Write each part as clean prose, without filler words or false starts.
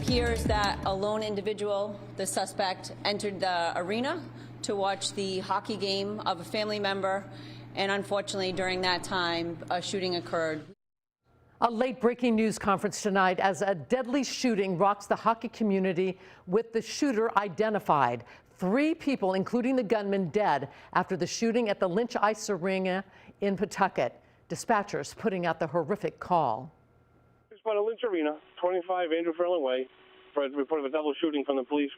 appears that a lone individual, the suspect, entered the arena to watch the hockey game of a family member, and unfortunately during that time a shooting occurred. A late breaking news conference tonight as a deadly shooting rocks the hockey community with the shooter identified. 3 people, including the gunman, dead after the shooting at the Lynch Arena in Pawtucket. Dispatchers putting out the horrific call. It's by the Lynch Arena, 25 Andrew Fairland Way, for a report of a double shooting from the police.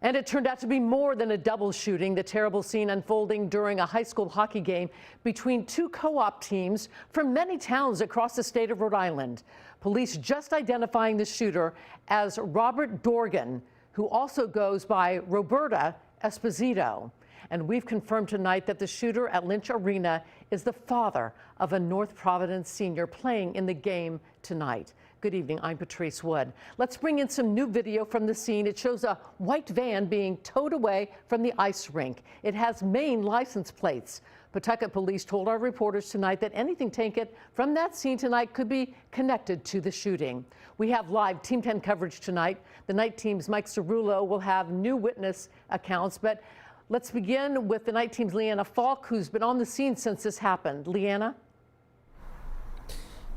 And it turned out to be more than a double shooting. The terrible scene unfolding during a high school hockey game between 2 co-op teams from many towns across the state of Rhode Island. Police just identifying the shooter as Robert Dorgan, who also goes by Roberta Esposito. And we've confirmed tonight that the shooter at Lynch Arena is the father of a North Providence senior playing in the game tonight. Good evening, I'm Patrice Wood. Let's bring in some new video from the scene. It shows a white van being towed away from the ice rink. It has Maine license plates. Pawtucket police told our reporters tonight that anything taken from that scene tonight could be connected to the shooting. We have live Team 10 coverage tonight. The night team's Mike Cerullo will have new witness accounts, but let's begin with the night team's Leanna Falk, who's been on the scene since this happened. Leanna?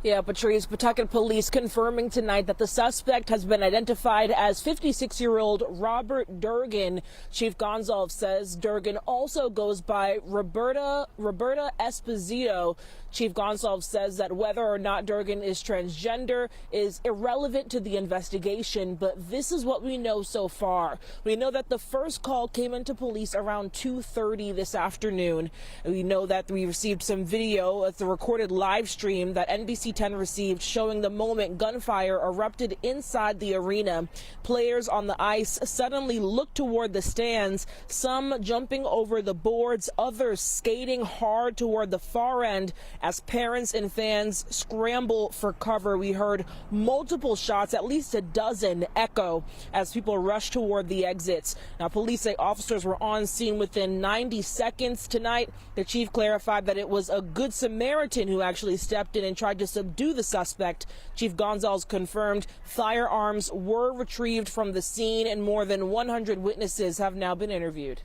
Yeah, Patrice, Pawtucket police confirming tonight that the suspect has been identified as 56-year-old Robert Dorgan. Chief Goncalves says Dorgan also goes by Roberta Esposito. Chief Goncalves says that whether or not Dorgan is transgender is irrelevant to the investigation, but this is what we know so far. We know that the first call came into police around 2:30 this afternoon. We know that we received some video of the recorded live stream that NBC 10 received showing the moment gunfire erupted inside the arena. Players on the ice suddenly looked toward the stands, some jumping over the boards, others skating hard toward the far end as parents and fans scramble for cover. We heard multiple shots, at least a dozen, echo as people rushed toward the exits. Now, police say officers were on scene within 90 seconds tonight. The chief clarified that it was a Good Samaritan who actually stepped in and tried to subdue the suspect. Chief Goncalves confirmed firearms were retrieved from the scene and more than 100 witnesses have now been interviewed.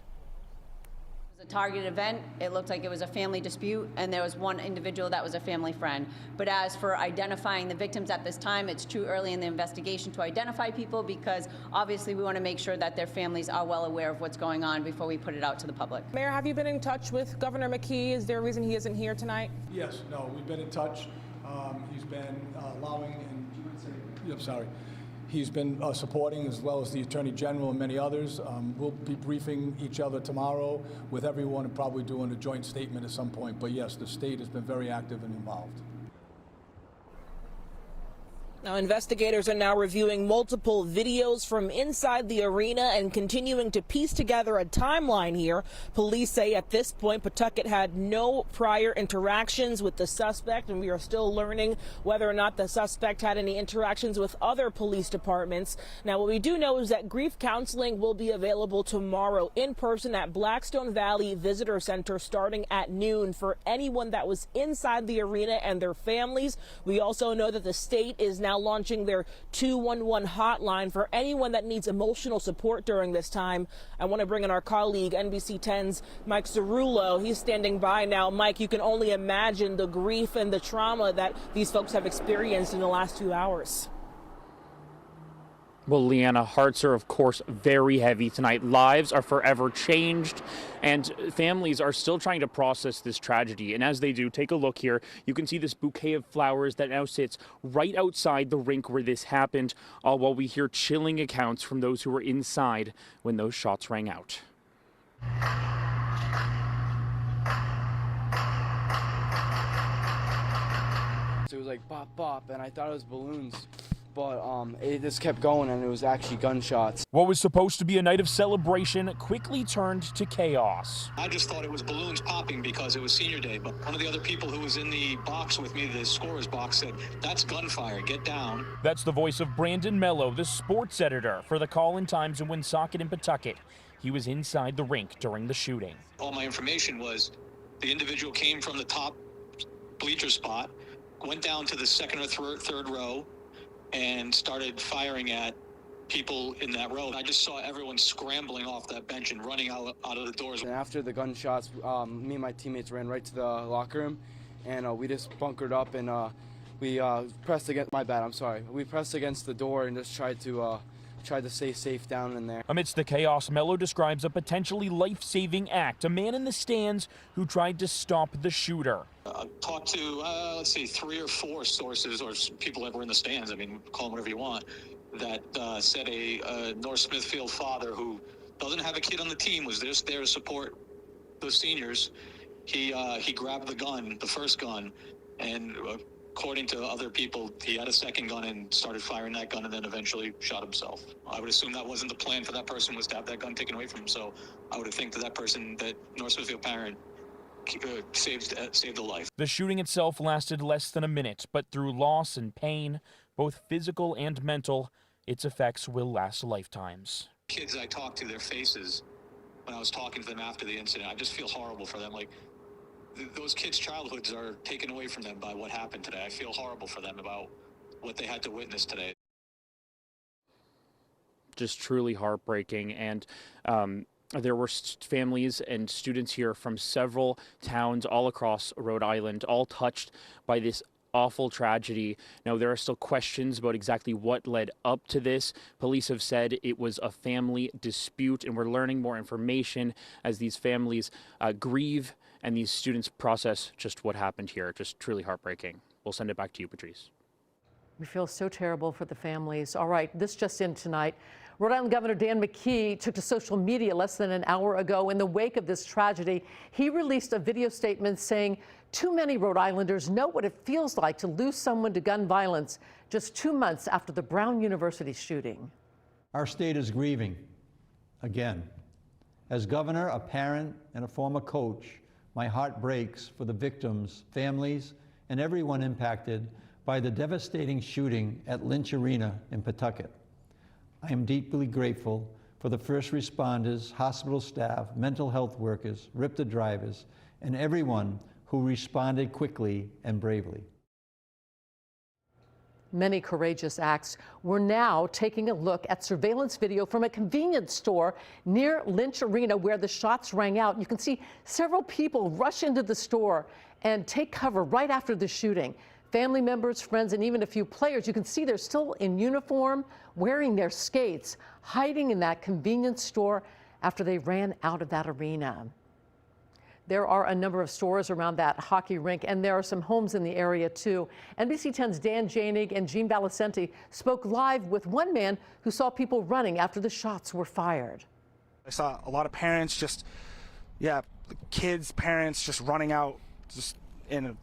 A targeted event. It looked like it was a family dispute, and there was one individual that was a family friend. But as for identifying the victims at this time, it's too early in the investigation to identify people because obviously we want to make sure that their families are well aware of what's going on before we put it out to the public. Mayor, have you been in touch with Governor McKee? Is there a reason he isn't here tonight? Yes, no, we've been in touch. He's been allowing, and I'm sorry. He's been supporting, as well as the Attorney General and many others. We'll be briefing each other tomorrow with everyone and probably doing a joint statement at some point. But yes, the state has been very active and involved. Now, investigators are now reviewing multiple videos from inside the arena and continuing to piece together a timeline here. Police say at this point Pawtucket had no prior interactions with the suspect, and we are still learning whether or not the suspect had any interactions with other police departments. Now, what we do know is that grief counseling will be available tomorrow in person at Blackstone Valley Visitor Center starting at noon for anyone that was inside the arena and their families. We also know that the state is now launching their 211 hotline for anyone that needs emotional support during this time. I want to bring in our colleague, NBC 10's Mike Cerullo. He's standing by now. Mike, you can only imagine the grief and the trauma that these folks have experienced in the last 2 hours. Well, Leanna, hearts are, of course, very heavy tonight. Lives are forever changed, and families are still trying to process this tragedy. And as they do, take a look here. You can see this bouquet of flowers that now sits right outside the rink where this happened, all while we hear chilling accounts from those who were inside when those shots rang out. It was like bop, bop, and I thought it was balloons. But it just kept going, and it was actually gunshots. What was supposed to be a night of celebration quickly turned to chaos. I just thought it was balloons popping because it was senior day, but one of the other people who was in the box with me, the scorer's box, said, "That's gunfire, get down." That's the voice of Brandon Mello, the sports editor for the Call-In Times in Woonsocket and Pawtucket. He was inside the rink during the shooting. All my information was the individual came from the top bleacher spot, went down to the second or third row, and started firing at people in that row. I just saw everyone scrambling off that bench and running out of the doors. And after the gunshots, me and my teammates ran right to the locker room, and we just bunkered up, and we pressed against. My bad. I'm sorry. We pressed against the door and just tried to stay safe down in there. Amidst the chaos, Mello describes a potentially life-saving act. A man in the stands who tried to stop the shooter. Talked to, let's see, 3 or 4 sources or people that were in the stands. I mean, call them whatever you want. That said a North Smithfield father who doesn't have a kid on the team was just there to support the seniors. He grabbed the gun, the first gun, and according to other people, he had a second gun and started firing that gun and then eventually shot himself. I would assume that wasn't the plan for that person, was to have that gun taken away from him. So I would think that person, that North Smithfield parent, saved a life. The shooting itself lasted less than a minute, but through loss and pain, both physical and mental, its effects will last lifetimes. Kids I talked to, their faces, when I was talking to them after the incident, I just feel horrible for them. Like, those kids' childhoods are taken away from them by what happened today. I feel horrible for them about what they had to witness today. Just truly heartbreaking. And there were families and students here from several towns all across Rhode Island, all touched by this awful tragedy. Now, there are still questions about exactly what led up to this. Police have said it was a family dispute, and we're learning more information as these families grieve and these students process just what happened here. Just truly heartbreaking. We'll send it back to you, Patrice. We feel so terrible for the families. All right, this just in tonight. Rhode Island Governor Dan McKee took to social media less than an hour ago. In the wake of this tragedy, he released a video statement saying too many Rhode Islanders know what it feels like to lose someone to gun violence just 2 months after the Brown University shooting. Our state is grieving again. As governor, a parent, and a former coach, my heart breaks for the victims, families, and everyone impacted by the devastating shooting at Lynch Arena in Pawtucket. I am deeply grateful for the first responders, hospital staff, mental health workers, RIPTA drivers, and everyone who responded quickly and bravely. Many courageous acts. We're now taking a look at surveillance video from a convenience store near Lynch Arena where the shots rang out. You can see several people rush into the store and take cover right after the shooting. Family members, friends, and even a few players. You can see they're still in uniform, wearing their skates, hiding in that convenience store after they ran out of that arena. There are a number of stores around that hockey rink, and there are some homes in the area, too. NBC 10's Dan Janig and Jean Valicenti spoke live with one man who saw people running after the shots were fired. I saw a lot of parents kids, parents just running out just in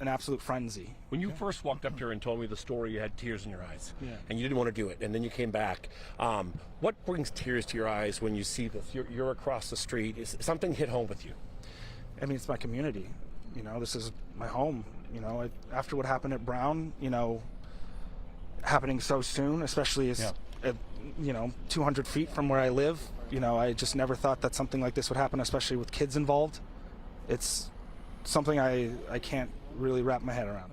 an absolute frenzy. When you first walked up here and told me the story, you had tears in your eyes, and you didn't want to do it, and then you came back. What brings tears to your eyes when you see this? You're across the street. Is something hit home with you? I mean, it's my community. You know, this is my home. You know, after what happened at Brown, you know, happening so soon, especially as, 200 feet from where I live, you know, I just never thought that something like this would happen, especially with kids involved. It's something I can't really wrap my head around.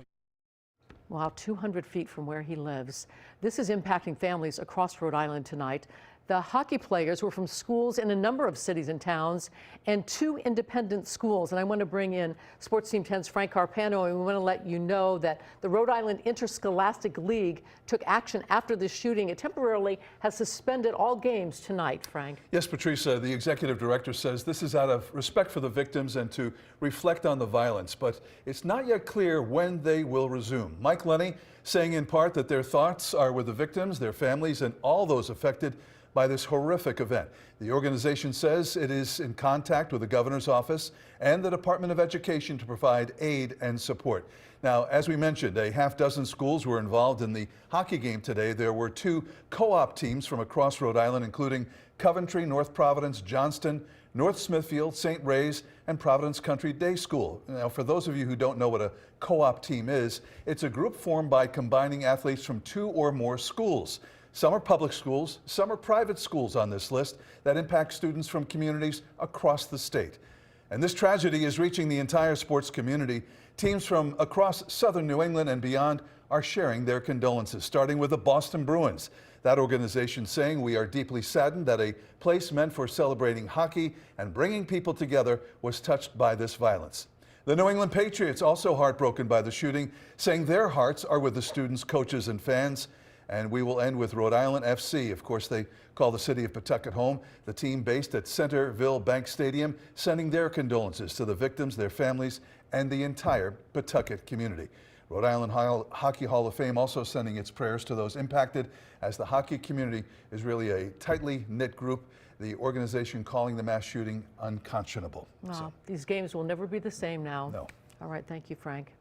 Wow, 200 feet from where he lives. This is impacting families across Rhode Island tonight. The hockey players were from schools in a number of cities and towns and 2 independent schools. And I want to bring in Sports Team 10's Frank Carpano, and we want to let you know that the Rhode Island Interscholastic League took action after the shooting. It temporarily has suspended all games tonight, Frank. Yes, Patrice, the executive director says this is out of respect for the victims and to reflect on the violence, but it's not yet clear when they will resume. Mike Lenny saying in part that their thoughts are with the victims, their families, and all those affected by this horrific event. The organization says it is in contact with the governor's office and the Department of Education to provide aid and support. Now, as we mentioned, a half-dozen schools were involved in the hockey game today. There were 2 co-op teams from across Rhode Island, including Coventry, North Providence, Johnston, North Smithfield, St. Ray's, and Providence Country Day School. Now, for those of you who don't know what a co-op team is, it's a group formed by combining athletes from 2 or more schools. Some are public schools, some are private schools on this list that impact students from communities across the state. And this tragedy is reaching the entire sports community. Teams from across southern New England and beyond are sharing their condolences, starting with the Boston Bruins. That organization saying, "We are deeply saddened that a place meant for celebrating hockey and bringing people together was touched by this violence." The New England Patriots also heartbroken by the shooting, saying their hearts are with the students, coaches, and fans. And we will end with Rhode Island FC. Of course, they call the city of Pawtucket home. The team based at Centerville Bank Stadium, sending their condolences to the victims, their families, and the entire Pawtucket community. Rhode Island Hockey Hall of Fame also sending its prayers to those impacted, as the hockey community is really a tightly knit group. The organization calling the mass shooting unconscionable. These games will never be the same now. No. All right, thank you, Frank.